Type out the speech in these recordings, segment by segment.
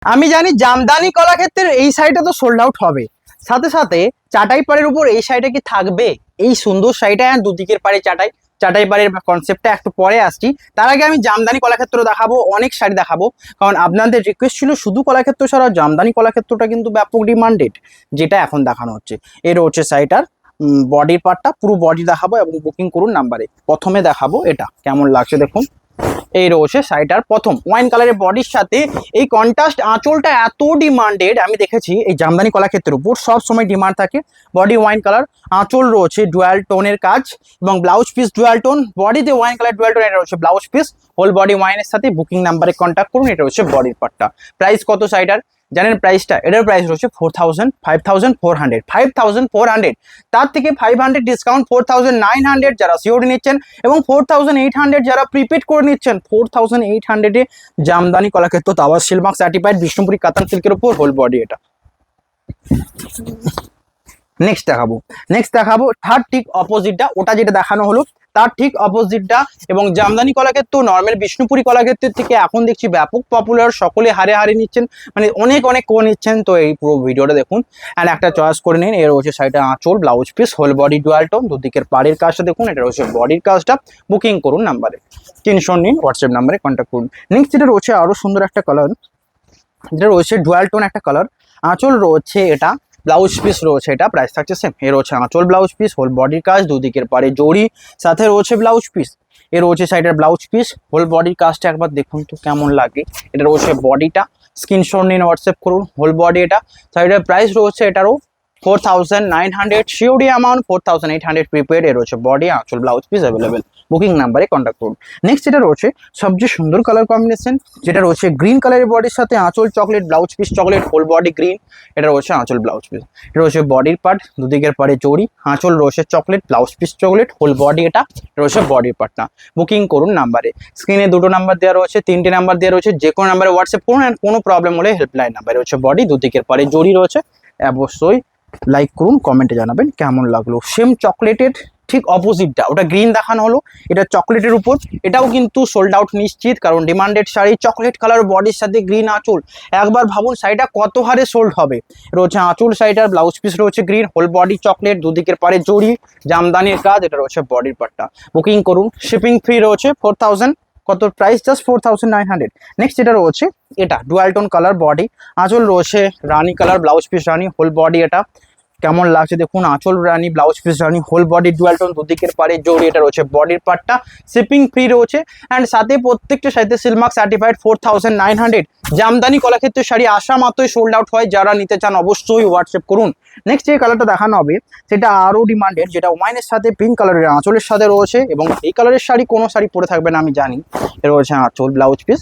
আমি জানি জামদানি কলাক্ষেত্রের এই শাড়িটা তো সোল্ড আউট হবে, সাথে সাথে চাটাই পাড়ের উপর এই শাড়িটা কি থাকবে? এই সুন্দর শাড়িটা দুদিকের পাড়ে চাটাই, চাটাই পাড়ের কনসেপ্টটা একটু পরে আসছি। তার আগে আমি জামদানি কলাক্ষেত্র দেখাবো, অনেক শাড়ি দেখাবো, কারণ আপনাদের রিকোয়েস্ট ছিল শুধু কলাক্ষেত্র ছাড়া জামদানি কলাক্ষেত্রটা কিন্তু ব্যাপক ডিমান্ডেড, যেটা এখন দেখানো হচ্ছে। এর হচ্ছে শাড়িটার বডির পার্টটা, পুরো বডি দেখাবো এবং বুকিং করুন নাম্বারে। প্রথমে দেখাবো এটা কেমন লাগছে দেখুন। এই রয়েছে শাড়িটার প্রথম ওয়াইন কালারের বডির সাথে এই কন্ট্রাস্ট আঁচলটা এত ডিমান্ডেড, আমি দেখেছি এই জামদানি কলাক্ষেত্রের উপর সব সময় ডিমান্ড থাকে। বডি ওয়াইন কালার, আঁচল রয়েছে ডুয়াল টোনের কাজ এবং ব্লাউজ পিস ডুয়াল টোন, বডিতে ওয়াইন কালার ডুয়াল টোন, এটা রয়েছে ব্লাউজ পিস। হোল বডি ওয়াইনের সাথে বুকিং নাম্বারে কন্ট্যাক্ট করুন। এটা হচ্ছে বডির পার্টটা। প্রাইস কত শাড়িটার জানেন? প্রাইসটা, এটার প্রাইস রয়েছে 5400, তার থেকে 500 ডিসকাউন্ট 4900 যারা সিওরি নিচ্ছেন এবং 4800 যারা প্রিপেড করে নিচ্ছেন। 4800 জামদানি কলাক্ষেত্র, তাও সিলমার্ক সার্টিফাইড বিষ্ণুপুরি কাতান সিল্কের উপর হোল বডি এটা। নেক্সট দেখাবো থার্ড ঠিক অপোজিটটা, ওটা যেটা দেখানো হলো তার ঠিক অপোজিটটা। এবং জামদানি কলাক্ষেত্র নর্মাল বিষ্ণুপুরি কলাক্ষেত্রের থেকে এখন দেখছি ব্যাপক পপুলার, সকলে হারে হারে নিচ্ছেন, মানে অনেক করে নিচ্ছেন। তো এই পুরো ভিডিওটা দেখুন অ্যান্ড একটা চয়েস করে নিন। এর হচ্ছে শাড়িটা আঁচল, blouse piece, whole body dual tone, দুদিকের পাড়ের কাজটা দেখুন। এটা হচ্ছে বডির কাজটা। বুকিং করুন নাম্বারে, স্ক্রিনশট নিন, হোয়াটসঅ্যাপ নাম্বারে কন্ট্যাক্ট করুন। নেক্সট যেটা রয়েছে আরো সুন্দর একটা কালার, যেটা রয়েছে ডুয়াল টোন একটা কালার, আঁচল রয়েছে এটা, ব্লাউজ পিস রয়েছে এটা, প্রাইস থাকছে সেম। এর রয়েছে আঁচল, ব্লাউজ পিস, হোল বডির কাজ, দুদিকের পারে জড়ি, সাথে রয়েছে ব্লাউজ পিস। এর রয়েছে সাইডের ব্লাউজ পিস, হোল বডির কাজটা একবার দেখুন তো কেমন লাগে। এটা রয়েছে বডিটা, স্ক্রিনশট নিন, হোয়াটসঅ্যাপ করুন। হোল বডি এটা, সাইডের প্রাইস রয়েছে এটারও 4900 সিওডি অ্যামাউন্ট, 4800 প্রিপেড। এর রয়েছে বডি, আঁচল, ব্লাউজ পিস অ্যাভেলেবেল। বুকিং নাম্বারে কন্ট্যাক্ট করুন। নেক্সট যেটা রয়েছে সবচেয়ে সুন্দর কালার কম্বিনেশন, যেটা রয়েছে গ্রিন কালারের বডির সাথে আঁচল chocolate, blouse piece chocolate, whole body green. এটা রয়েছে আঁচল, ব্লাউজ পিস। এটা রয়েছে বডির পার্ট, দুদিকের পাড়ে জড়ি, আঁচল রয়েছে chocolate, blouse piece chocolate, whole body এটা রয়েছে বডির পার্টটা। বুকিং করুন নাম্বারে, স্ক্রিনে দুটো নাম্বার দেওয়া রয়েছে, তিনটে নাম্বার দেওয়া রয়েছে, যে কোনো নাম্বারে হোয়াটসঅ্যাপ করুন। আর কোনো প্রবলেম হলে হেল্পলাইন নাম্বারে রয়েছে বডি, দুদিকের পাড়ে জড়ি রয়েছে। অবশ্যই লাইক করুন, কমেন্টে জানাবেন কেমন লাগলো। সেম চকলেটের ঠিক অপোজিটটা, ওটা গ্রিন দেখানো হলো, এটা চকলেটের উপর, এটাও কিন্তু সোল্ড আউট নিশ্চিত, কারণ ডিমান্ডেড শাড়ি, চকলেট কালার বডির সাথে গ্রিন আঁচল। একবার ভাবুন শাড়িটা কত হারে সোল্ড হবে। রয়েছে আঁচল, শাড়িটার ব্লাউজ পিস রয়েছে গ্রিন, হোল বডি চকলেট, দুদিকের পারে জড়ি, জামদানির কাজ। এটা রয়েছে বডির পার্টটা। বুকিং করুন, শিপিং ফ্রি রয়েছে 4000, কত প্রাইস? জাস্ট 4900। নেক্সট যেটা রয়েছে এটা ডুয়াল টোন কালার বডি, আঁচল রয়েছে রানী কালার, ব্লাউজ পিস রানী, হোল বডি এটা। কেমন লাগছে দেখুন, আঁচল রানী, ব্লাউজ পিস রানী, হোল বডি ডুয়াল টোন, দুদিকের পারে জড়ি। এটা রয়েছে বডির পার্টটা, শিপিং ফ্রি রয়েছে অ্যান্ড সাথে প্রত্যেকটা শাড়িতে সিলমার্ক সার্টিফাইড। 4900 জামদানি কলাক্ষেত্রের শাড়ি আসা মাত্রই সোল্ড আউট হয়, যারা নিতে চান অবশ্যই হোয়াটসঅ্যাপ করুন। নেক্সট যে কালারটা দেখানো হবে সেটা আরও ডিমান্ডেড, যেটা ওয়াইনের সাথে পিঙ্ক কালারের আঁচলের সাথে রয়েছে এবং এই কালারের শাড়ি কোনো শাড়ি পরে থাকবে না আমি জানি। এ রয়েছে আঁচল, blouse piece,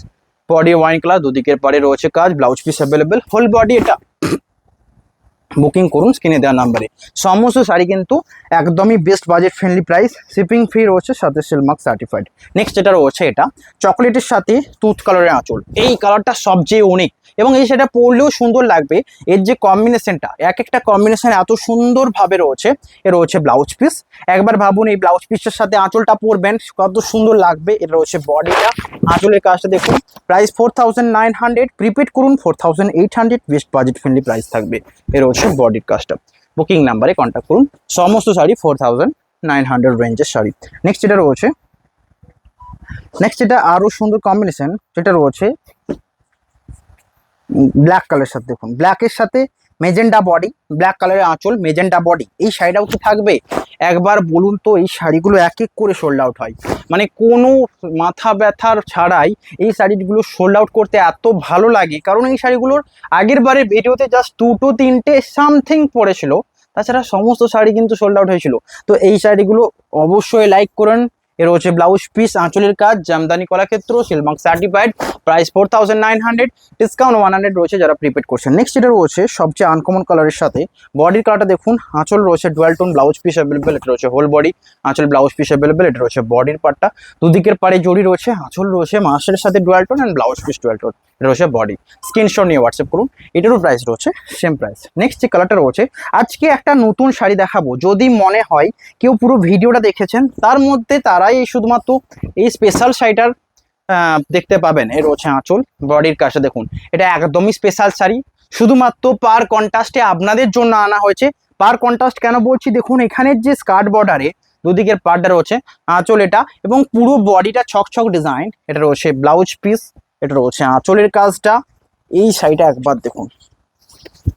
body wine colour, দুদিকের পারে রয়েছে কাজ, blouse piece available, whole body এটা। বুকিং করুন স্ক্রিনে দেওয়া নাম্বারে। সমস্ত শাড়ি কিন্তু একদমই best budget friendly price, shipping free রয়েছে, সাথে সিলমার্ক সার্টিফাইড। নেক্সট যেটা রয়েছে এটা চকলেটের সাথে তুঁত কালারের আঁচল, এই কালারটা সবচেয়ে অনেক এবং এই সেটা পরলেও সুন্দর লাগবে। এর যে কম্বিনেশনটা, এক একটা কম্বিনেশন এত সুন্দরভাবে রয়েছে। এর রয়েছে ব্লাউজ পিস, একবার ভাবুন এই ব্লাউজ পিসের সাথে আঁচলটা পরবেন কত সুন্দর লাগবে। এর রয়েছে বডিটা, আঁচলের কাজটা দেখুন। প্রাইস 4900, প্রিপেড করুন 4800, বেস্ট বাজেট ফ্রেন্ডলি প্রাইস থাকবে। এর হচ্ছে বডির কাজটা। বুকিং নাম্বারে কন্ট্যাক্ট করুন। সমস্ত শাড়ি 4900 রেঞ্জের শাড়ি। নেক্সট যেটা রয়েছে, নেক্সট এটা আরো সুন্দর কম্বিনেশন, যেটা রয়েছে ব্ল্যাক কালারের সাথে দেখুন, ব্ল্যাকের সাথে মেজেন্টা বডি, ব্ল্যাক কালারের আঁচল, মেজেন্টা বডি। এই শাড়িটাও কি থাকবে? একবার বলুন তো, এই শাড়িগুলো এক এক করে সোল্ড আউট হয়, মানে কোনো মাথা ব্যথার ছাড়াই এই শাড়িগুলো সোল্ড আউট করতে এত ভালো লাগে, কারণ এই শাড়িগুলোর আগের বারের ভিডিওতে জাস্ট দুটো তিনটে সামথিং পড়েছিল, তাছাড়া সমস্ত শাড়ি কিন্তু সোল্ড আউট হয়েছিল। তো এই শাড়িগুলো অবশ্যই লাইক করুন। এর হচ্ছে ব্লাউজ পিস, আঁচলের কাজ, Jamdani Kalakshetra, Silk Mark certified, price 4900, discount 100 রয়েছে যারা প্রিপেড করছেন। নেক্সট যেটা রয়েছে সবচেয়ে আনকমন কালারের সাথে বডির কালারটা দেখুন, আঁচল রয়েছে dual tone, blouse piece available. এটা রয়েছে হোল বডি, আঁচল, ব্লাউজ পিস অ্যাভেলেবেল। এটা রয়েছে বডির পার্টটা, দুদিকের পাড়ে জড়ি রয়েছে, আঁচল রয়েছে মাসের সাথে dual tone and blouse piece dual tone. এটা রয়েছে বডি। স্ক্রিনশট নিয়ে হোয়াটসঅ্যাপ করুন। এটারও প্রাইস রয়েছে সেম প্রাইস। নেক্সট যে কালারটা রয়েছে, আজকে একটা নতুন শাড়ি দেখাবো, যদি মনে হয় কেউ পুরো ভিডিওটা দেখেছেন তার মধ্যে তারাই এই শুধুমাত্র এই স্পেশাল শাড়িটার দেখতে পাবেন। এর রয়েছে আঁচল, বডির কাছে দেখুন, এটা একদমই স্পেশাল শাড়ি, শুধুমাত্র পার কন্ট্রাস্টে আপনাদের জন্য আনা হয়েছে। পার কন্ট্রাস্ট কেন বলছি, দেখুন এখানের যে স্কার্ট বর্ডারে দুদিকের পার্টটা রয়েছে, আঁচল এটা, এবং পুরো বডিটা ছকছক ডিজাইন। এটা রয়েছে ব্লাউজ পিস, এটা রয়েছে আঁচলের কাজটা। এই সাইডটা একবার দেখুন,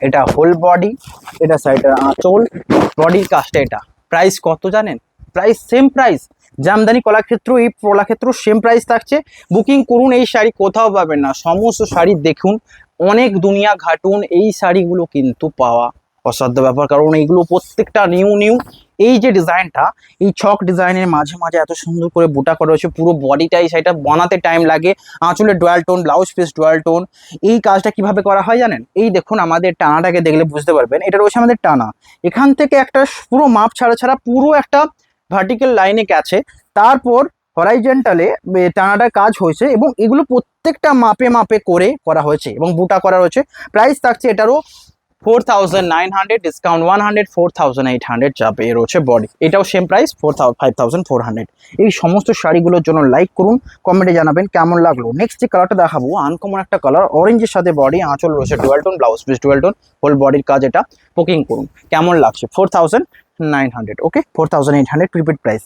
এটা হোল বডি, এটা সাইডের আঁচল, বডির কাজটা এটা। প্রাইস কত জানেন? Price same price, Jamdani Kalakshetra, এই কলাক্ষেত্র সেম প্রাইস থাকছে। বুকিং করুন, এই শাড়ি কোথাও পাবেন না। সমস্ত শাড়ি দেখুন, অনেক দুনিয়া ঘাটুন, এই শাড়িগুলো কিন্তু পাওয়া অসাধ্য ব্যাপার, কারণ এইগুলো প্রত্যেকটা নিউ নিউ। এই যে ডিজাইনটা, এই ছক ডিজাইনের মাঝে মাঝে এত সুন্দর করে বুটা করা হয়েছে, পুরো বডিটাই সেটা বানাতে টাইম লাগে। আঁচলের dual tone, blouse piece dual tone. এই কাজটা কিভাবে করা হয় জানেন? এই দেখুন, আমাদের টানাটাকে দেখলে বুঝতে পারবেন, এটা রয়েছে আমাদের টানা। এখান থেকে একটা পুরো মাপ ছাড়া ছাড়া পুরো একটা ভার্টিক্যাল লাইনে গেছে, তারপর হরাইজেন্টালে টানাটার কাজ হয়েছে, এবং এগুলো প্রত্যেকটা মাপে মাপে করে করা হয়েছে এবং বুটা করা হয়েছে। প্রাইস থাকছে এটারও 4900, ডিসকাউন্ট 100, 4800 যাবে। এর হচ্ছে বডি, এটাও সেম প্রাইস 5400। এই সমস্ত শাড়িগুলোর জন্য লাইক করুন, কমেন্টে জানাবেন কেমন লাগলো। নেক্সট যে কালারটা দেখাবো, আনকমন একটা কালার, অরেঞ্জের সাথে বডি, আঁচল রয়েছে dual tone, blouse piece dual tone, whole বডির কাজ এটা। বুকিং করুন, কেমন লাগছে? 4900, ওকে, 4800 প্রিপেড প্রাইস।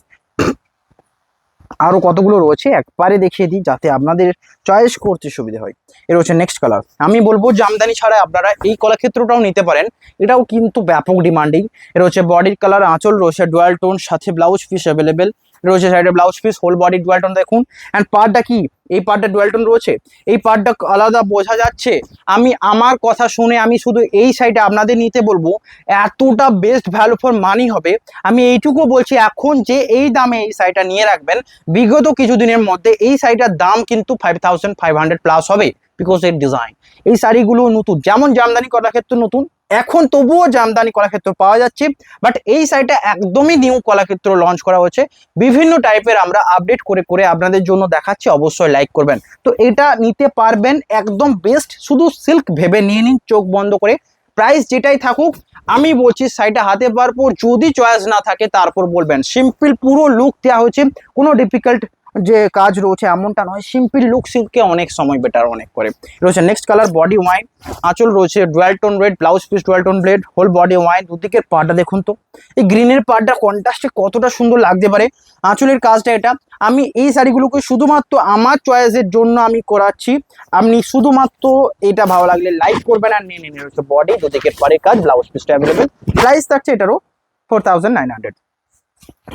আরো কতগুলো রয়েছে একবারে দেখিয়ে দিই, যাতে আপনাদের চয়েস করতে সুবিধা হয়। এর হচ্ছে নেক্সট কালার। আমি বলবো জামদানি ছাড়া আপনারা এই কলাক্ষেত্রটাও নিতে পারেন, এটাও কিন্তু ব্যাপক ডিমান্ডিং। এর হচ্ছে বডির কালার, আঁচল রয়েছে ডুয়াল টোন, সাথে ব্লাউজ পিস অ্যাভেলেবেল রয়েছে, সাইডে blouse piece, whole body dual tone. দেখুন, অ্যান্ড পার্টটা কি, এই পার্টটা ডুয়াল টোন রয়েছে, এই পার্টটা আলাদা বোঝা যাচ্ছে। আমি আমার কথা শুনে আমি শুধু এই সাইডে আপনাদের নিতে বলবো, এতটা বেস্ট ভ্যালু ফর মানি হবে। আমি এইটুকু বলছি, এখন যে এই দামে এই শাড়িটা নিয়ে রাখবেন, বিগত কিছুদিনের মধ্যে এই শাড়িটার দাম কিন্তু 5500 প্লাস হবে, বিকজ এর ডিজাইন। এই শাড়িগুলো নতুন, যেমন জামদানি কলাক্ষেত্র নতুন, এখন তবুও জামদানি কলাক্ষেত্র পাওয়া যাচ্ছে, বাট এই শাড়িটা একদমই নিউ কলাক্ষেত্র লঞ্চ করা হচ্ছে। বিভিন্ন টাইপের আমরা আপডেট করে করে আপনাদের জন্য দেখাচ্ছি, অবশ্যই লাইক করবেন। তো এটা নিতে পারবেন, একদম বেস্ট, শুধু সিল্ক ভেবে নিয়ে নিন চোখ বন্ধ করে। প্রাইস যেটাই থাকুক, আমি বলছি শাড়িটা হাতে পাওয়ার পর যদি চয়েস না থাকে তারপর বলবেন। সিম্পল পুরো লুক দেওয়া হয়েছে, কোনো ডিফিকাল্ট যে কাজ রয়েছে এমনটা নয়, সিম্পল লুক সিল্কে অনেক সময় বেটার অনেক করে রয়েছে। নেক্সট কালার, বডি ওয়াইন, আঁচল রয়েছে dual tone red, blouse piece dual tone blade, whole body wine. দুদিকের পার্টটা দেখুন তো, এই গ্রিনের পার্টটা কন্ট্রাস্টে কতটা সুন্দর লাগতে পারে। আঁচলের কাজটা এটা। আমি এই শাড়িগুলোকে শুধুমাত্র আমার চয়েসের জন্য আমি করাচ্ছি, আপনি শুধুমাত্র এটা ভালো লাগলে লাইক করবেন আর নিয়ে নিন। হচ্ছে বডি, দুদিকের পাড়ের কাজ, ব্লাউজ পিসটা অ্যাভেলেবেল। প্রাইস থাকছে এটারও 4900।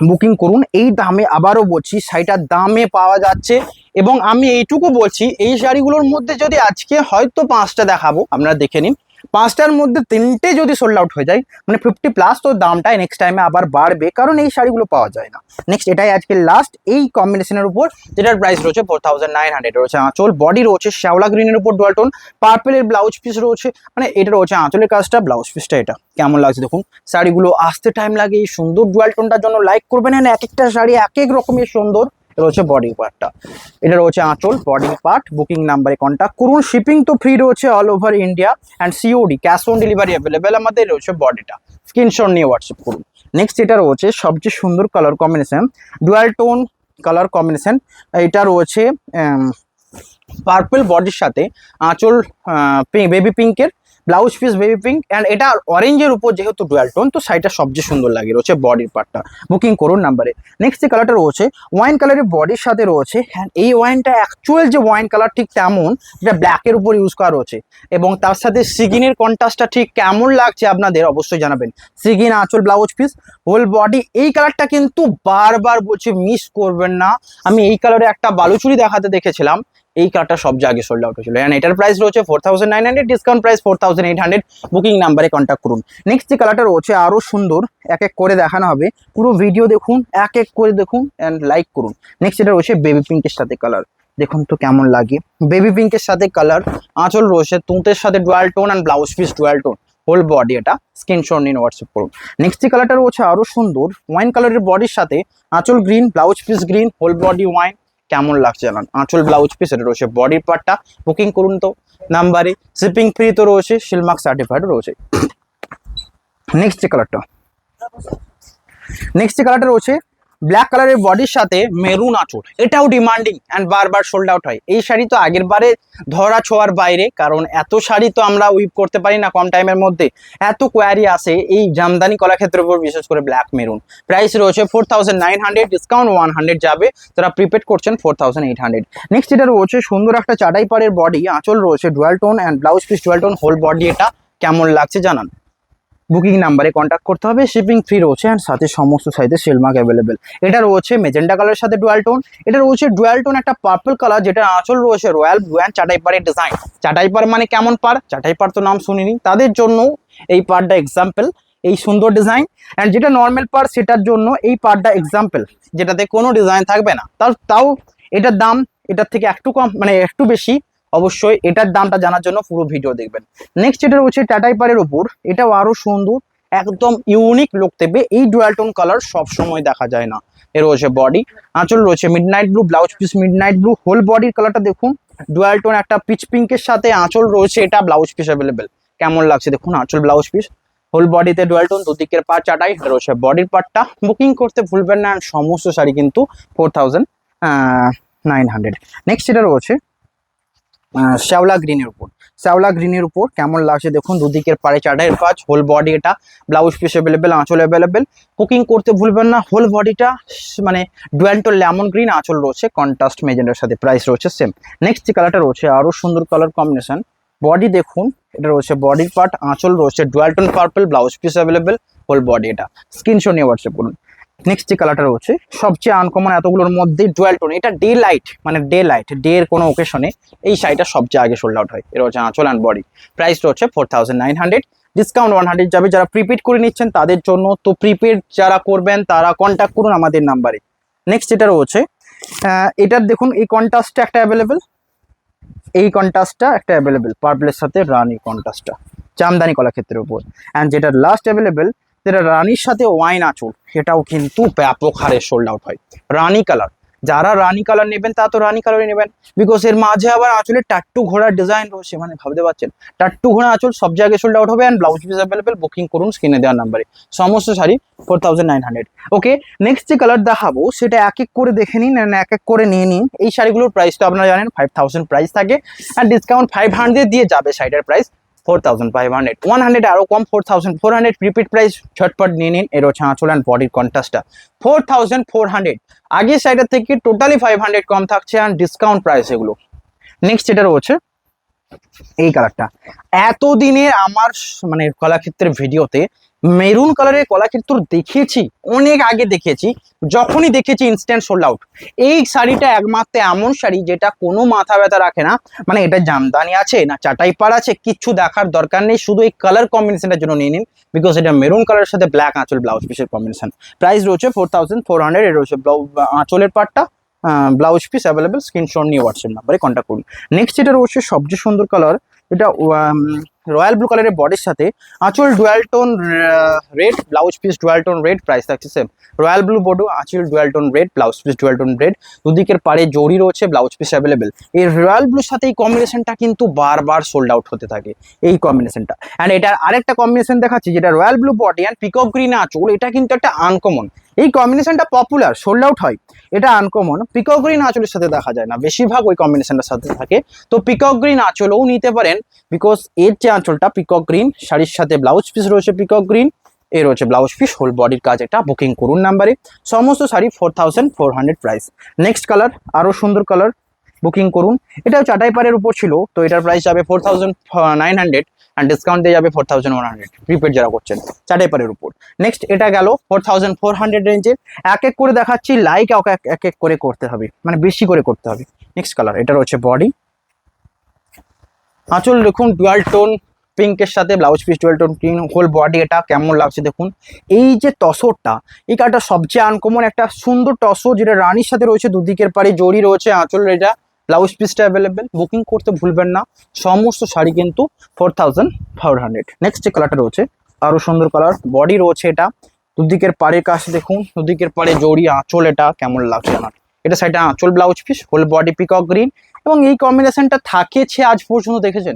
বুকিং করুন, এই দামে, আবারও বলছি শাড়িটার দামে পাওয়া যাচ্ছে। এবং আমি এইটুকু বলছি, এই শাড়িগুলোর মধ্যে যদি আজকে হয়তো 5টা দেখাবো, আপনারা দেখে নিন, 5টার মধ্যে 3টে যদি সোল্ড আউট হয়ে যায়, মানে 50+, তো দামটা নেক্সট টাইমে আবার বাড়বে, কারণ এই শাড়িগুলো পাওয়া যায় না। নেক্সট, এটাই আজকে লাস্ট এই কম্বিনেশনের উপর, যেটার প্রাইস রয়েছে 4900। রয়েছে আঁচল, বডি রয়েছে শ্যাওলা গ্রিনের উপর ডুয়াল টোন, পার্পেলের ব্লাউজ পিস রয়েছে, মানে এটা রয়েছে আঁচলের কাজটা, ব্লাউজ পিসটা এটা। কেমন লাগছে দেখুন, শাড়িগুলো আসতে টাইম লাগে, এই সুন্দর ডুয়াল টোনটার জন্য লাইক করবেন। এক একটা শাড়ি এক এক রকমের সুন্দর। রয়েছে বডি পার্টটা, এটা রয়েছে আঁচল, বডি পার্ট। বুকিং নাম্বারে কন্ট্যাক্ট করুন। শিপিং তো ফ্রি রয়েছে all over India, and COD, cash on delivery available. আমাদের রয়েছে বডিটা, স্ক্রিনশট নিয়ে হোয়াটসঅ্যাপ করুন। নেক্সট, এটা রয়েছে সবচেয়ে সুন্দর colour combination, dual tone colour combination. এটা রয়েছে পার্পল বডির সাথে আঁচল বেবি পিঙ্কের, blouse piece baby pink, and এটা অরেঞ্জের উপর যেহেতু ডুয়াল টোন, তো শাড়িটা সবচেয়ে সুন্দর লাগে। রয়েছে বডির পার্টটা। বুকিং করুন নাম্বারে। নেক্সট যে কালারটা রয়েছে ওয়াইন কালারের বডির সাথে রয়েছে, অ্যান্ড এই ওয়াইনটা অ্যাকচুয়াল যে ওয়াইন কালার ঠিক তেমন, যেটা ব্ল্যাকের উপর ইউজ করা রয়েছে, এবং তার সাথে সিগিনের কন্ট্রাস্টটা ঠিক কেমন লাগছে আপনাদের অবশ্যই জানাবেন। সিগিন, আঁচল, ব্লাউজ পিস, হোল বডি। এই কালারটা কিন্তু বারবার বলছি মিস করবেন না। আমি এই কালারে একটা বালুচুরি দেখাতে দেখেছিলাম, এই কার্ডটা সব জায়গায় সোল্ড আউট হয়েছিল, এন্ড এটার প্রাইস রয়েছে 4900, ডিসকাউন্ট প্রাইস 4800। বুকিং নাম্বারে কন্ট্যাক্ট করুন। নেক্সট যে কালারটা রয়েছে আরো সুন্দর, এক এক করে দেখানো হবে, পুরো ভিডিও দেখুন, এক এক করে দেখুন এন্ড লাইক করুন। নেক্সট এটা রয়েছে বেবি পিঙ্কের সাথে কালার, দেখুন তো কেমন লাগে, বেবি পিঙ্কের সাথে কালার। আঁচল রয়েছে তুঁতের সাথে dual tone, and blouse piece dual tone, whole body এটা। স্ক্রিনশট নিন, হোয়াটসঅ্যাপ করুন। নেক্সট যে কালারটা রয়েছে আরো সুন্দর, ওয়াইন কালারের বডির সাথে আঁচল green, blouse piece green, whole body wine. কেমন লাগছে জানান। আঁচল, ব্লাউজ পিস, এটা রয়েছে বডির পার্টটা। বুকিং করুন তো নাম্বারে। শিপিং ফ্রি তো রয়েছে, শিলমার্ক সার্টিফাইড রয়েছে। নেক্সট যে কালারটা রয়েছে ব্ল্যাক কালারের বডির সাথে মেরুন আঁচল, এটাও ডিমান্ডিং অ্যান্ড বারবার সোল্ড আউট হয়। এই শাড়ি তো আগের বারে ধরা ছোঁয়ার বাইরে, কারণ এত শাড়ি তো আমরা উইপ করতে পারি না কম টাইমের মধ্যে, এত কোয়ারি আসে এই জামদানি কলাক্ষেত্রের উপর, বিশেষ করে ব্ল্যাক মেরুন। প্রাইস রয়েছে 4900, ডিসকাউন্ট 100 যাবে, যারা প্রিপেড করছেন 4800। নেক্সট এটা রয়েছে সুন্দর একটা চাটাই পাড়ের বডি, আঁচল রয়েছে dual tone and blouse piece dual tone, whole body. এটা কেমন লাগছে জানান, বুকিং নাম্বারে কন্ট্যাক্ট করতে হবে, শিপিং ফ্রি রয়েছে অ্যান্ড সাথে সমস্ত সাইজে সেলমার্ক অ্যাভেলেবেল। এটা রয়েছে মেজেন্ডা কালারের সাথে ডুয়াল টোন, এটা রয়েছে ডুয়াল টোন একটা পার্পল কালার, যেটা আঁচল রয়েছে রয়্যাল ব্লু অ্যান্ড চাটাই পাড়ের ডিজাইন। চাটাই পাড় মানে কেমন পাড়, চাটাই পাড় তো নাম শুনিনি, তাদের জন্য এই পাড়টা এক্সাম্পল, এই সুন্দর ডিজাইন। অ্যান্ড যেটা নর্মাল পাড় সেটার জন্য এই পাড়টা এক্সাম্পল, যেটাতে কোনো ডিজাইন থাকবে না। তাও এটার দাম এটার থেকে একটু কম, মানে একটু বেশি। অবশ্যই এটার দামটা জানার জন্য পুরো ভিডিও দেখবেন। নেক্সট এটা রয়েছে টাটাই পাড়ের উপর, এটাও আরো সুন্দর, একদম ইউনিক লুক দেবে। এই ডুয়াল টোন কালার সব সময় দেখা যায় না। এর রয়েছে বডি, আঁচল রয়েছে midnight blue, blouse piece midnight blue, whole বডির কালারটা দেখুন ডুয়াল টোন একটা পিচ পিঙ্কের সাথে আঁচল রয়েছে, এটা ব্লাউজ পিস অ্যাভেলেবেল। কেমন লাগছে দেখুন, আঁচল ব্লাউজ পিস, হোল বডিতে ডুয়াল টোন, দুদিকের পা চাটাই রয়েছে। বডির পার্টটা বুকিং করতে ভুলবেন না, সমস্ত শাড়ি কিন্তু 4900। নেক্সট এটা রয়েছে শ্যাওলা গ্রিনের উপর, শ্যাওলা গ্রিনের উপর কেমন লাগছে দেখুন, দুদিকের পাড়ে চাটাইয়ের কাজ, হোল বডি, এটা ব্লাউজ পিস অ্যাভেলেবেল, আঁচল অ্যাভেলেবেল। বুকিং করতে ভুলবেন না। হোল বডিটা মানে ডুয়াল টোন লেমন গ্রিন, আঁচল রয়েছে কন্ট্রাস্ট মেজেন্ডার সাথে, প্রাইস রয়েছে সেম। নেক্সট যে কালারটা রয়েছে আরো সুন্দর কালার কম্বিনেশন, বডি দেখুন, এটা রয়েছে বডির পার্ট, আঁচল রয়েছে dual tone purple, blouse piece available, whole body. এটা স্ক্রিনশট নিয়ে হোয়াটসঅ্যাপ করুন। নেক্সট যে কালারটা রয়েছে সবচেয়ে আনকমন এতগুলোর মধ্যে ডুয়াল টোন, এটা ডে লাইট, মানে ডে লাইট, ডে এর কোনো ওকেশনে এই শাড়িটা সবচেয়ে আগে সোল্ড আউট হয়। এর হচ্ছে আঁচল অ্যান্ড বডি, প্রাইস রয়েছে 4900, ডিসকাউন্ট 100 যাবে। যারা প্রিপেড করে নিচ্ছেন তাদের জন্য, তো প্রিপেড যারা করবেন তারা কন্ট্যাক্ট করুন আমাদের নাম্বারে। নেক্সট যেটা রয়েছে এটার দেখুন এই কন্ট্রাস্টটা একটা অ্যাভেলেবেল, এই কন্ট্রাস্টটা একটা অ্যাভেলেবেল, পার্পলের সাথে রানি কন্ট্রাস্টটা জামদানি কলাক্ষেত্রের উপর। অ্যান্ড যেটা লাস্ট অ্যাভেলেবেল, যেটা রানির সাথে ওয়াইন আঁচল, সেটাও কিন্তু ব্যাপক হারে সোল্ড আউট হয়। রানি কালার, যারা রানি কালার নেবেন তা তো রানি কালারই নেবেন, বিকজ এর মাঝে আবার আঁচলের টাট্টু ঘোড়ার ডিজাইন রয়েছে, মানে ভাবতে পারছেন টাট্টু ঘোড়া আঁচল, সব জায়গায় সোল্ড আউট হবে। And blouse piece available, booking করুন স্ক্রিনে দেওয়ার নাম্বারে, সমস্ত শাড়ি 4900। ওকে, নেক্সট যে কালার দেখাবো সেটা এক এক করে দেখে নিন, এক এক করে নিয়ে নিন। এই শাড়িগুলোর প্রাইস তো আপনারা জানেন 5000 প্রাইস থাকে, আর ডিসকাউন্ট 500 দিয়ে যাবে শাড়িটার প্রাইস 4500, 100 আরো কম 4400। প্রিপেড প্রাইস ঝটপট নিয়ে নিন। এর হচ্ছে আঁচল অ্যান্ড বডির কন্ট্রাস্টটা 4400, আগের সাইডের থেকে টোটালি 500 কম থাকছে, আর ডিসকাউন্ট প্রাইস এগুলো। নেক্সট যেটা রয়েছে এই কালারটা, এতদিনের আমার মানে কলাক্ষেত্রের ভিডিওতে মেরুন কালারের কলাক্ষেত্র দেখিয়েছি, অনেক আগে দেখিয়েছি, যখনই দেখেছি ইনস্ট্যান্ট সোল্ড আউট। এই শাড়িটা একমাত্র এমন শাড়ি যেটা কোনো মাথা ব্যথা রাখে না, মানে এটা জামদানি আছে না চাটাই পাড় আছে, কিচ্ছু দেখার দরকার নেই, শুধু এই কালার কম্বিনেশনটার জন্য নিয়ে নিন, বিকজ এটা মেরুন কালারের সাথে ব্ল্যাক আঁচল ব্লাউজ পিসের কম্বিনেশন। প্রাইস রয়েছে 4400, এর রয়েছে আঁচলের পার্টটা, ব্লাউজ পিস অ্যাভেলেবেল, স্ক্রিনশট নিয়ে হোয়াটসঅ্যাপ নাম্বারে কন্ট্যাক্ট করুন। নেক্সট যেটা রয়েছে সবচেয়ে সুন্দর কালার, এটা রয়্যাল ব্লু কালারের বডির সাথে আঁচল dual tone red, blouse piece dual tone red, price থাকছে সেম। রয়্যাল ব্লু বডি, আঁচল dual tone red, blouse piece dual tone red, দুদিকের পাড়ে জড়ি রয়েছে, ব্লাউজ পিস অ্যাভেলেবেল। এই রয়্যাল ব্লুর সাথে এই কম্বিনেশনটা কিন্তু বারবার সোল্ড আউট হতে থাকে, এই কম্বিনেশনটা। অ্যান্ড এটার আরেকটা কম্বিনেশন দেখাচ্ছি, যেটা royal blue body and peacock green আঁচল, এটা কিন্তু একটা আনকমন, এই কম্বিনেশনটা পপুলার, সোল্ড আউট হয়, এটা আনকমন। পিকক গ্রিন আঁচলের সাথে দেখা যায় না, বেশিরভাগ ওই কম্বিনেশনটার সাথে থাকে, তো পিকক গ্রিন আঁচলও নিতে পারেন, বিকজ এর যে আঁচলটা পিকক গ্রিন, শাড়ির সাথে ব্লাউজ পিস রয়েছে পিকক গ্রিন, এর হচ্ছে ব্লাউজ পিস, হোল বডির কাজ। এটা বুকিং করুন নাম্বারে, সমস্ত শাড়ি 4400 প্রাইস। নেক্সট কালার আরো সুন্দর কালার, বুকিং করুন। এটাও চাটাই পাড়ের উপর ছিল, তো এটার প্রাইস যাবে 4900, অ্যান্ড ডিসকাউন্ট দিয়ে যাবে 4100, প্রিপেড যারা করছেন চাটাই পাড়ের উপর। নেক্সট এটা গেল 4400 রেঞ্জের। এক এক করে দেখাচ্ছি, লাইক এক এক করে করতে হবে, মানে বেশি করে করতে হবে। নেক্সট কালার, এটার হচ্ছে বডি, আঁচল দেখুন ডুয়াল টোন পিঙ্কের সাথে, blouse piece dual tone pink, whole body. এটা কেমন লাগছে দেখুন, এই যে তসরটা, এই কালারটা সবচেয়ে আনকমন, একটা সুন্দর টসর, যেটা রানীর সাথে রয়েছে, দুদিকের পাড়ে জড়ি রয়েছে, আঁচল, এটা ব্লাউজ পিসটা অ্যাভেলেবেল, বুকিং করতে ভুলবেন না, সমস্ত শাড়ি কিন্তু 4400। নেক্সট যে কালারটা রয়েছে আরো সুন্দর কালার, বডি রয়েছে, এটা দুদিকের পাড়ের কাছে দেখুন, দুদিকের পাড়ে জড়ি, আঁচল, এটা কেমন লাগছে আমার, এটা সাইডে আঁচল blouse piece, whole body peacock green, এবং এই কম্বিনেশনটা থাকেছে আজ পর্যন্ত, দেখেছেন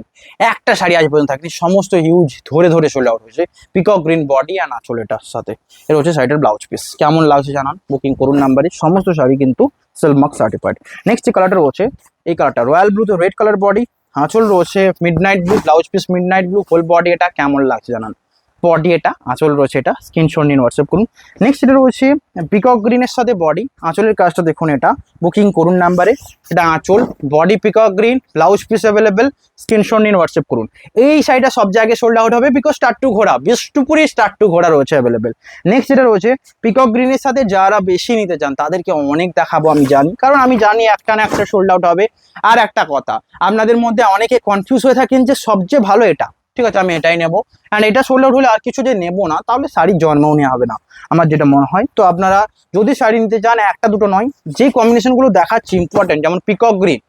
একটা শাড়ি আজ পর্যন্ত থাকেনি, সমস্ত হিউজ ধরে ধরে সোল্ড আউট হয়েছে। পিকক গ্রিন বডি অ্যান্ড আঁচল এটার সাথে, এর হচ্ছে শাড়িটার ব্লাউজ পিস। কেমন লাগছে জানান, বুকিং করুন নাম্বারে। সমস্ত শাড়ি কিন্তু সিলমার্ক সার্টিফাইড। নেক্সট যে কালারটা রয়েছে এই কালারটা রয়্যাল ব্লু, তো রেড কালার বডি, আঁচল রয়েছে midnight blue, blouse piece midnight blue, whole body. এটা কেমন লাগছে জানান, বডি এটা, আঁচল রয়েছে এটা, স্ক্রিনশট নিন হোয়াটসঅ্যাপ করুন। নেক্সট এটা রয়েছে পিকক গ্রিনের সাথে বডি, আঁচলের কাজটা দেখুন, এটা বুকিং করুন নাম্বারে। এটা আঁচল, body peacock green, blouse piece available, screenshot নিন হোয়াটসঅ্যাপ করুন। এই শাড়িটা সব জায়গায় সোল্ড আউট হবে বিকজ স্টার্ট টু ঘোড়া, বিষ্ণুপুরি স্টার্ট টু ঘোড়া রয়েছে অ্যাভেলেবেল। নেক্সট যেটা রয়েছে পিকক গ্রিনের সাথে যারা বেশি নিতে চান তাদেরকে অনেক দেখাবো আমি জানি, কারণ আমি জানি একটা না একটা সোল্ড আউট হবে। আর একটা কথা, আপনাদের মধ্যে অনেকে কনফিউজ হয়ে থাকেন যে সবচেয়ে ভালো এটা, ঠিক আছে আমি এটাই নেবো, অ্যান্ড এটা সোল্ড আউট হলে আর কিছু যে নেবো না তাহলে শাড়ির জন্মও নেওয়া হবে না, আমার যেটা মনে হয়। তো আপনারা যদি শাড়ি নিতে চান, একটা দুটো নয়, যে কম্বিনেশনগুলো দেখাচ্ছি ইম্পর্টেন্ট, যেমন পিকক গ্রিন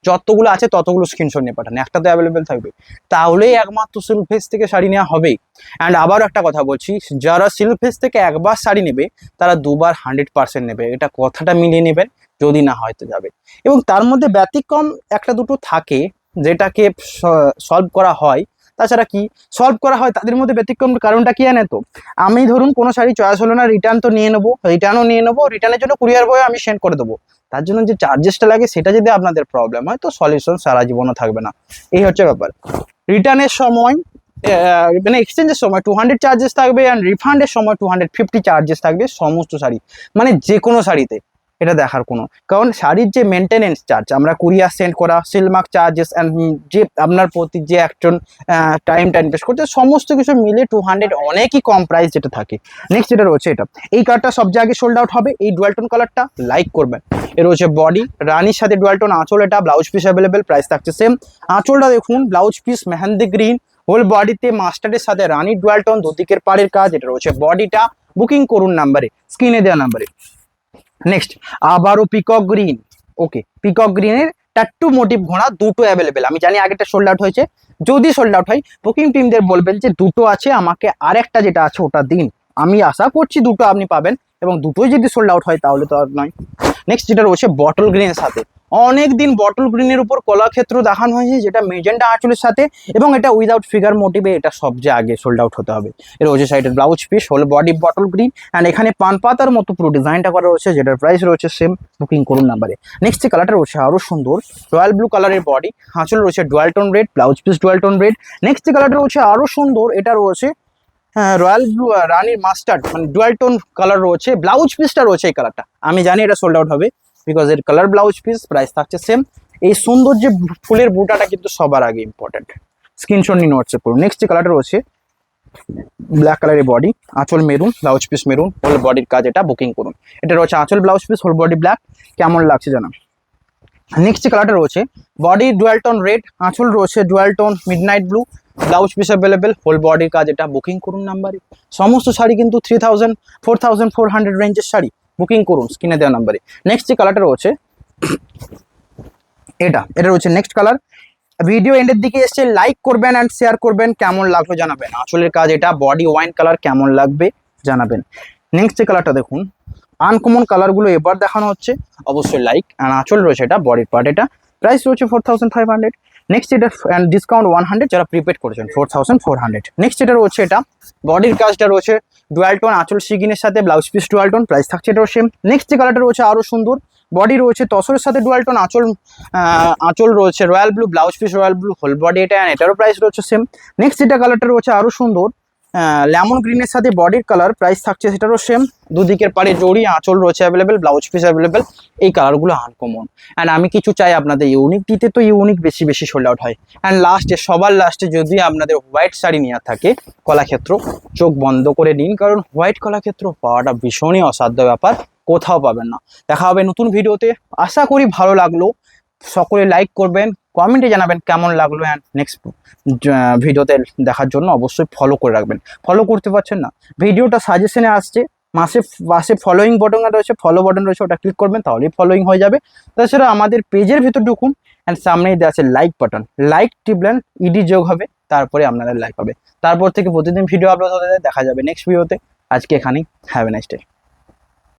যতগুলো আছে ততগুলো স্ক্রিনশট নিয়ে পাঠান, একটা তো অ্যাভেলেবেল থাকবে, তাহলেই একমাত্র সিল্ক ফেস থেকে শাড়ি নেওয়া হবেই। অ্যান্ড আবারও একটা কথা বলছি, যারা সিল্ক ফেস থেকে একবার শাড়ি নেবে তারা দুবার 100% নেবে, এটা কথাটা মিলিয়ে নেবেন, যদি না হয়তো যাবে। এবং তার মধ্যে ব্যতিক্রম একটা দুটো থাকে যেটাকে সলভ করা হয়, তাছাড়া কি সলভ করা হয় তাদের মধ্যে ব্যতিক্রম কারণটা কি জানে তো, আমি ধরুন কোনো শাড়ি চয়েস হলো না, রিটার্ন তো নিয়ে নেবো, রিটার্নও নিয়ে নেবো, রিটার্নের জন্য কুরিয়ার বয়ে আমি সেন্ড করে দেবো, তার জন্য যে চার্জেসটা লাগে সেটা যদি আপনাদের প্রবলেম হয় তো সলিউশন সারা জীবনও থাকবে না, এই হচ্ছে ব্যাপার। রিটার্নের সময় মানে এক্সচেঞ্জের সময় 200 চার্জেস থাকবে, অ্যান্ড রিফান্ডের সময় 250 চার্জেস থাকবে সমস্ত শাড়ি, মানে যে কোনো শাড়িতে। এটা দেখার কোনো, কারণ শাড়ির যে মেনটেনেন্স চার্জ, আমরা কুরিয়ার সেন্ড করা, সিলমার্ক চার্জেস, অ্যান্ড যে আপনার প্রতি যে একজন টাইমটা ইনভেস্ট করছে, সমস্ত কিছু মিলে 200 অনেকই কম প্রাইস যেটা থাকে। নেক্সট যেটা রয়েছে এটা, এই কালারটা সব জায়গায় সোল্ড আউট হবে, এই ডুয়ালটোন কালারটা লাইক করবেন। এর রয়েছে বডি রানির সাথে ডুয়ালটোন, আঁচল এটা, ব্লাউজ পিস অ্যাভেলেবেল, প্রাইস থাকছে সেম। আঁচলটা দেখুন, blouse piece mehendi green, whole বডিতে মাস্টার্ডের সাথে রানি ডুয়ালটোন, দুদিকের পাড়ের কাজ। এটা রয়েছে বডিটা, বুকিং করুন নাম্বারে, স্ক্রিনে দেওয়া নাম্বারে। নেক্সট আবারও পিকক গ্রিন, ওকে পিকক গ্রিনের টাট্টু মোটিভ ঘোড়া, দুটো অ্যাভেলেবেল। আমি জানি আগেরটা সোল্ড আউট হয়েছে, যদি সোল্ড আউট হয় বুকিং টিমদের বলবেন যে দুটো আছে, আমাকে আরেকটা যেটা আছে ওটা দিন, আমি আশা করছি দুটো আপনি পাবেন, এবং দুটোই যদি সোল্ড আউট হয় তাহলে তো আর নয়। নেক্সট যেটা রয়েছে বটল গ্রিনের সাথে, অনেকদিন বটল গ্রিনের উপর কলাক্ষেত্র দেখানো হয়েছে, যেটা মেজেন্টা আঁচলের সাথে, এবং এটা উইদাউট ফিগার মোটিভে, এটা সবচেয়ে আগে সোল্ড আউট হতে হবে। এর রয়েছে সাইডের blouse piece, whole body bottle green, and এখানে পান পাতার মতো পুরো ডিজাইনটা করা রয়েছে, যেটার প্রাইস রয়েছে সেম, বুকিং করুন নাম্বারে। নেক্সট যে কালারটা রয়েছে আরও সুন্দর, রয়্যাল ব্লু কালারের বডি, আঁচল রয়েছে ডুয়ালটোন red, blouse piece ডুয়ালটোন red. Next যে কালারটা রয়েছে আরও সুন্দর, এটা রয়েছে রয়্যাল ব্লু রানির মাস্টার্ড, মানে ডুয়ালটোন কালার রয়েছে, ব্লাউজ পিসটা রয়েছে এই কালারটা, আমি জানি এটা সোল্ড আউট হবে বিকজ এর কালার ব্লাউজ পিস, প্রাইস থাকছে সেম। এই সুন্দর যে ফুলের বুটাটা কিন্তু সবার আগে ইম্পর্টেন্ট, স্ক্রিনশট নিন হোয়াটসঅ্যাপ করুন। নেক্সট যে কালারটা রয়েছে ব্ল্যাক কালারের বডি, আঁচল maroon, blouse piece maroon, whole বডির কাজ, এটা বুকিং করুন। এটা রয়েছে আঁচল blouse piece, whole body black, কেমন লাগছে জানান। নেক্সট যে কালারটা রয়েছে বডি ডুয়ালটোন রেড, আঁচল রয়েছে dual tone midnight blue, blouse piece available, whole বডির কাজ, এটা বুকিং করুন নাম্বারে। সমস্ত শাড়ি কিন্তু 3000 4400 রেঞ্জের শাড়ি, বুকিং করুন স্ক্রিনে দেওয়া নাম্বারে। নেক্সট যে কালারটা রয়েছে এটা রয়েছে নেক্সট কালার, ভিডিও এন্ডের দিকে এসে লাইক করবেন অ্যান্ড শেয়ার করবেন, কেমন লাগলো জানাবেন। আঁচলের কাজ এটা, বডি ওয়াইন কালার, কেমন লাগবে জানাবেন। নেক্সট যে কালারটা দেখুন, আনকমন কালারগুলো এবার দেখানো হচ্ছে, অবশ্যই লাইক। অ্যান্ড আঁচল রয়েছে এটা, বডির পার্ট এটা, প্রাইস রয়েছে 4500। নেক্সট এটা অ্যান্ড ডিসকাউন্ট 100 যারা প্রিপেড করেছেন 4400। নেক্সট এটা রয়েছে এটা, বডির কাজটা রয়েছে ডুয়ালটোন, আঁচল সিগিনের সাথে, ব্লাউজ পিস ডুয়ালটোন, প্রাইস থাকছে এটাও সেম। নেক্সট যে কালারটা রয়েছে আরও সুন্দর, বডি রয়েছে তসরের সাথে ডুয়ালটোন, আঁচল রয়েছে royal blue, blouse piece royal blue, whole body এটা, এটারও প্রাইস রয়েছে সেম। নেক্সট যেটা কালারটা রয়েছে আরও সুন্দর, লেমন গ্রিনের সাথে বডির কালার, প্রাইস থাকছে সেটারও সেম, দুদিকের পাড়ে জড়ি, আঁচল রয়েছে অ্যাভেলেবেল, ব্লাউজ পিস অ্যাভেলেবেল। এই কালারগুলো আনকমন, অ্যান্ড আমি কিছু চাই আপনাদের ইউনিক দিতে, তো ইউনিক বেশি বেশি সোল্ড আউট হয়। অ্যান্ড লাস্টে সবার লাস্টে যদি আপনাদের হোয়াইট শাড়ি নেওয়া থাকে কলাক্ষেত্র, চোখ বন্ধ করে নিন, কারণ হোয়াইট কলাক্ষেত্র পাওয়াটা ভীষণই অসাধ্য ব্যাপার, কোথাও পাবেন না। দেখা হবে নতুন ভিডিওতে, আশা করি ভালো লাগলো, সকলে লাইক করবেন, কমেন্টে জানাবেন কেমন লাগলো, অ্যান্ড নেক্সট ভিডিওতে দেখার জন্য অবশ্যই ফলো করে রাখবেন। ফলো করতে পারছেন না, ভিডিওটা সাজেশনে আসছে, পাশে ফলোয়িং বটন রয়েছে, ফলো বটন রয়েছে, ওটা ক্লিক করবেন তাহলেই ফলোয়িং হয়ে যাবে। তাছাড়া আমাদের পেজের ভিতর ঢুকুন, অ্যান্ড সামনেই দেওয়া আছে লাইক বাটন, লাইক টিপলেন ইডি যোগ হবে, তারপরে আপনাদের লাইক হবে, তারপর থেকে প্রতিদিন ভিডিও আপলোড হতে দেখা যাবে নেক্সট ভিডিওতে। আজকে এখানেই, হ্যাভ এ নাইস ডে।